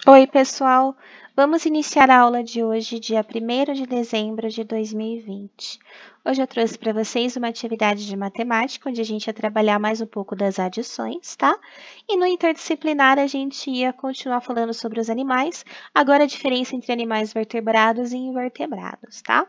Oi, pessoal! Vamos iniciar a aula de hoje, dia 1º de dezembro de 2020. Hoje eu trouxe para vocês uma atividade de matemática, onde a gente ia trabalhar mais um pouco das adições, tá? E no interdisciplinar a gente ia continuar falando sobre os animais, agora a diferença entre animais vertebrados e invertebrados, tá?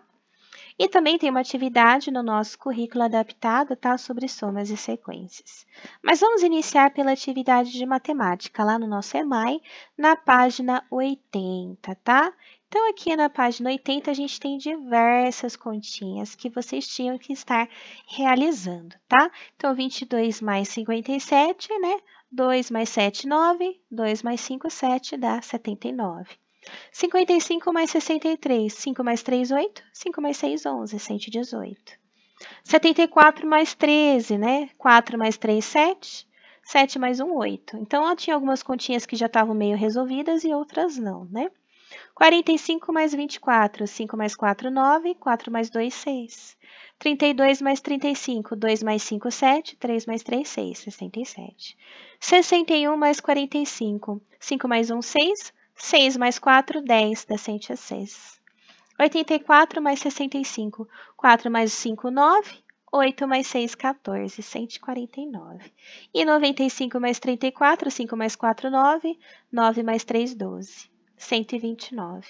E também tem uma atividade no nosso currículo adaptado, tá? Sobre somas e sequências. Mas vamos iniciar pela atividade de matemática, lá no nosso EMAI, na página 80, tá? Então, aqui na página 80, a gente tem diversas continhas que vocês tinham que estar realizando, tá? Então, 22 mais 57, né? 2 mais 7, 9. 2 mais 5, 7, dá 79. 55 mais 63, 5 mais 3, 8, 5 mais 6, 11, 118. 74 mais 13, né? 4 mais 3, 7, 7 mais 1, 8. Então, ela tinha algumas continhas que já estavam meio resolvidas e outras não, né? 45 mais 24, 5 mais 4, 9, 4 mais 2, 6. 32 mais 35, 2 mais 5, 7, 3 mais 3, 6, 67. 61 mais 45, 5 mais 1, 6, 6 mais 4, 10, dá 106. 84 mais 65, 4 mais 5, 9, 8 mais 6, 14, 149. E 95 mais 34, 5 mais 4, 9, 9 mais 3, 12. 129.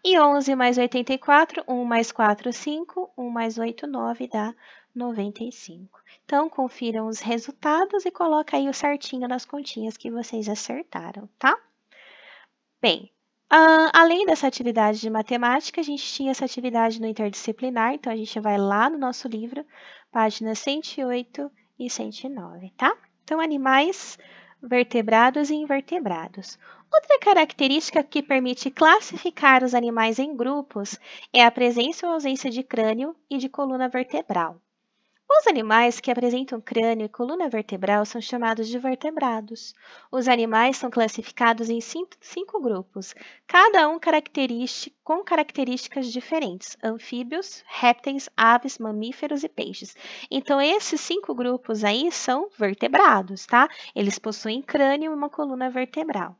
E 11 mais 84, 1 mais 4, 5, 1 mais 8, 9, dá 95. Então, confiram os resultados e coloca aí o certinho nas continhas que vocês acertaram, tá? Bem, além dessa atividade de matemática, a gente tinha essa atividade no interdisciplinar, então a gente vai lá no nosso livro, páginas 108 e 109, tá? Então, animais vertebrados e invertebrados. Outra característica que permite classificar os animais em grupos é a presença ou ausência de crânio e de coluna vertebral. Os animais que apresentam crânio e coluna vertebral são chamados de vertebrados. Os animais são classificados em cinco grupos, cada um com características diferentes: anfíbios, répteis, aves, mamíferos e peixes. Então, esses 5 grupos aí são vertebrados, tá? Eles possuem crânio e uma coluna vertebral.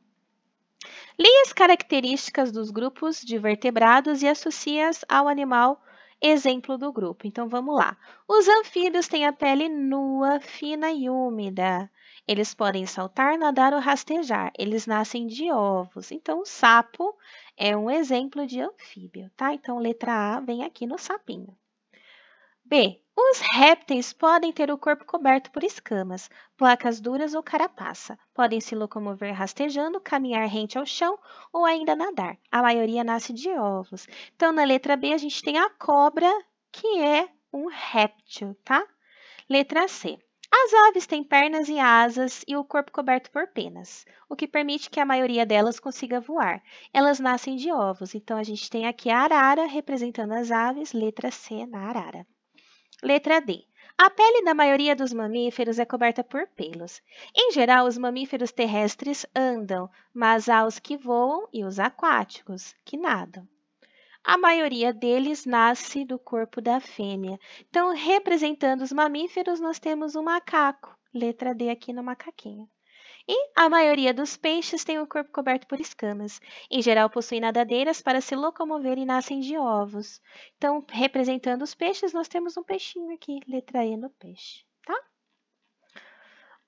Leia as características dos grupos de vertebrados e associe-as ao animal exemplo do grupo. Então, vamos lá. Os anfíbios têm a pele nua, fina e úmida. Eles podem saltar, nadar ou rastejar. Eles nascem de ovos. Então, o sapo é um exemplo de anfíbio, tá? Então, letra A vem aqui no sapinho. B. Os répteis podem ter o corpo coberto por escamas, placas duras ou carapaça. Podem se locomover rastejando, caminhar rente ao chão ou ainda nadar. A maioria nasce de ovos. Então, na letra B, a gente tem a cobra, que é um réptil, tá? Letra C. As aves têm pernas e asas e o corpo coberto por penas, o que permite que a maioria delas consiga voar. Elas nascem de ovos, então a gente tem aqui a arara representando as aves, letra C na arara. Letra D. A pele da maioria dos mamíferos é coberta por pelos. Em geral, os mamíferos terrestres andam, mas há os que voam e os aquáticos, que nadam. A maioria deles nasce do corpo da fêmea. Então, representando os mamíferos, nós temos o macaco. Letra D aqui no macaquinho. E a maioria dos peixes tem o corpo coberto por escamas. Em geral, possuem nadadeiras para se locomover e nascem de ovos. Então, representando os peixes, nós temos um peixinho aqui, letra E no peixe, tá?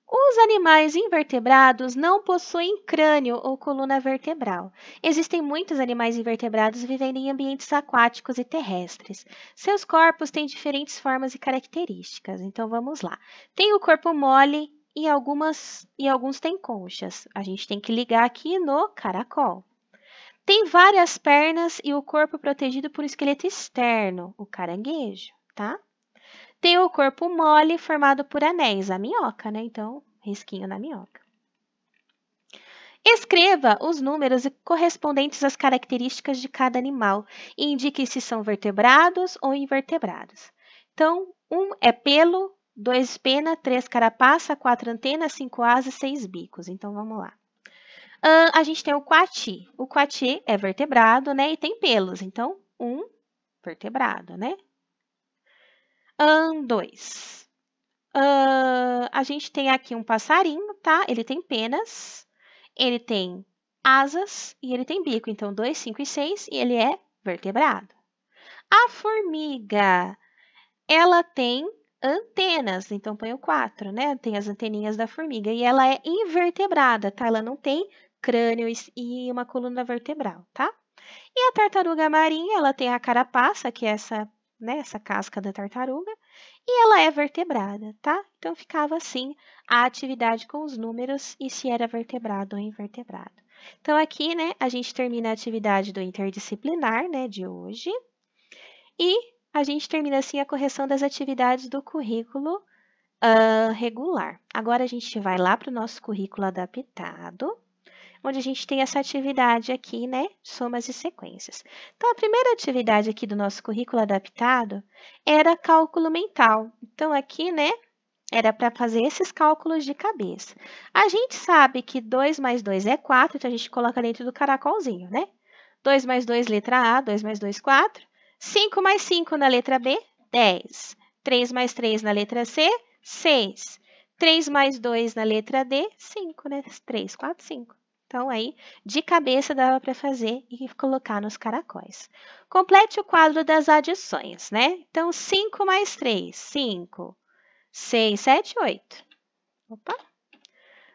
Os animais invertebrados não possuem crânio ou coluna vertebral. Existem muitos animais invertebrados vivendo em ambientes aquáticos e terrestres. Seus corpos têm diferentes formas e características. Então, vamos lá. Tem o corpo mole e alguns têm conchas. A gente tem que ligar aqui no caracol. Tem várias pernas e o corpo protegido por esqueleto externo, o caranguejo, tá? Tem o corpo mole formado por anéis, a minhoca, né? Então, risquinho na minhoca. Escreva os números correspondentes às características de cada animal e indique se são vertebrados ou invertebrados. Então, 1 é pelo, 2 pena, 3 carapaça, 4 antenas, 5 asas, 6 bicos. Então, vamos lá. A gente tem o coati. O coati é vertebrado, né? E tem pelos. Então, 1 vertebrado, né? 2. A gente tem aqui um passarinho, tá? Ele tem penas, ele tem asas e ele tem bico. Então, 2, 5 e 6 e ele é vertebrado. A formiga, ela tem antenas, então põe o 4, né? Tem as anteninhas da formiga e ela é invertebrada, tá? Ela não tem crânio e uma coluna vertebral, tá? E a tartaruga marinha, ela tem a carapaça, que é essa, né, essa casca da tartaruga, e ela é vertebrada, tá? Então ficava assim a atividade com os números e se era vertebrado ou invertebrado. Então aqui, né, a gente termina a atividade do interdisciplinar, né, de hoje. E a gente termina assim a correção das atividades do currículo regular. Agora a gente vai lá para o nosso currículo adaptado, onde a gente tem essa atividade aqui, né? Somas e sequências. Então, a primeira atividade aqui do nosso currículo adaptado era cálculo mental. Então, aqui, né? Era para fazer esses cálculos de cabeça. A gente sabe que 2 mais 2 é 4, então a gente coloca dentro do caracolzinho, né? 2 mais 2, letra A, 2 mais 2, 4. 5 mais 5 na letra B, 10. 3 mais 3 na letra C, 6. 3 mais 2 na letra D, 5, né? 3, 4, 5. Então, aí, de cabeça dava para fazer e colocar nos caracóis. Complete o quadro das adições, né? Então, 5 mais 3, 5. 6, 7, 8. Opa!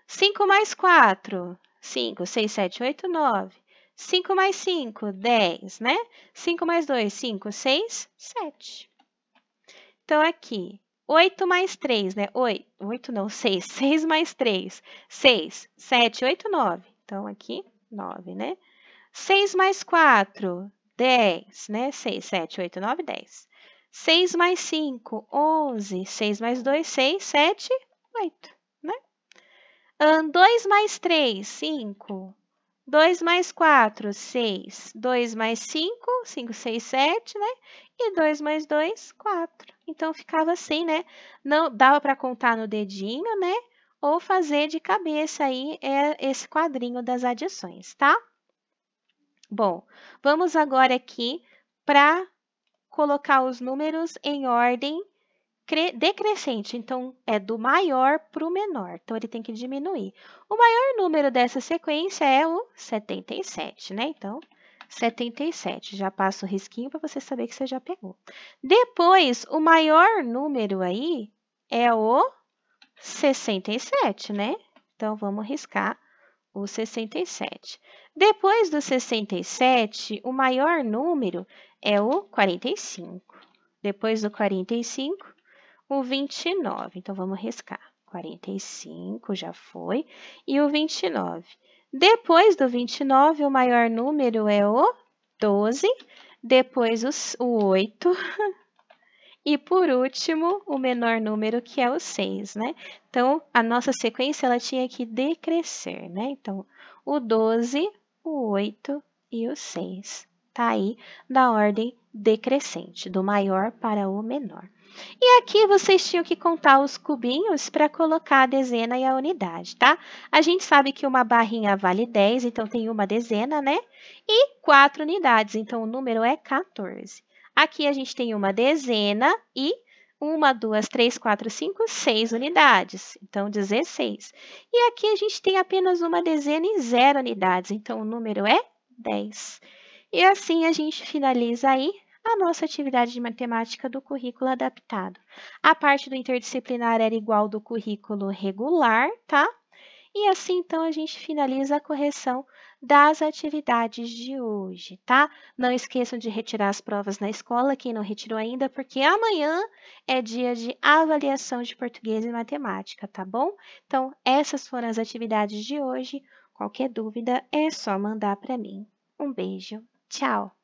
5 mais 4, 5. 6, 7, 8, 9. 5 mais 5, 10, né? 5 mais 2, 5, 6, 7. Então, aqui, 8 mais 3, né? 8 não, 6. 6 mais 3, 6. 7, 8, 9. Então, aqui, 9, né? 6 mais 4, 10, né? 6, 7, 8, 9, 10. 6 mais 5, 11. 6 mais 2, 6, 7, 8, né? 2 mais 3, 5. 2 mais 4, 6. 2 mais 5, 5, 6, 7, né? E 2 mais 2, 4. Então, ficava assim, né? Não dava para contar no dedinho, né? Ou fazer de cabeça aí esse quadrinho das adições, tá? Bom, vamos agora aqui para colocar os números em ordem decrescente. Então, é do maior para o menor. Então, ele tem que diminuir. O maior número dessa sequência é o 77, né? Então, 77. Já passo o risquinho para você saber que você já pegou. Depois, o maior número aí é o 67, né? Então, vamos riscar o 67. Depois do 67, o maior número é o 45. Depois do 45, o 29. Então, vamos riscar. 45 já foi. E o 29. Depois do 29, o maior número é o 12. Depois o 8. E, por último, o menor número, que é o 6, né? Então, a nossa sequência, ela tinha que decrescer, né? Então, o 12, o 8 e o 6. Tá aí na ordem decrescente, do maior para o menor. E aqui vocês tinham que contar os cubinhos para colocar a dezena e a unidade, tá? A gente sabe que uma barrinha vale 10, então tem uma dezena, né? E 4 unidades, então o número é 14. Aqui a gente tem uma dezena e 1, 2, 3, 4, 5, 6 unidades, então 16. E aqui a gente tem apenas uma dezena e 0 unidades, então o número é 10. E assim a gente finaliza aí a nossa atividade de matemática do currículo adaptado. A parte do interdisciplinar era igual do currículo regular, tá? E assim, então, a gente finaliza a correção das atividades de hoje, tá? Não esqueçam de retirar as provas na escola, quem não retirou ainda, porque amanhã é dia de avaliação de português e matemática, tá bom? Então, essas foram as atividades de hoje. Qualquer dúvida é só mandar para mim. Um beijo, tchau!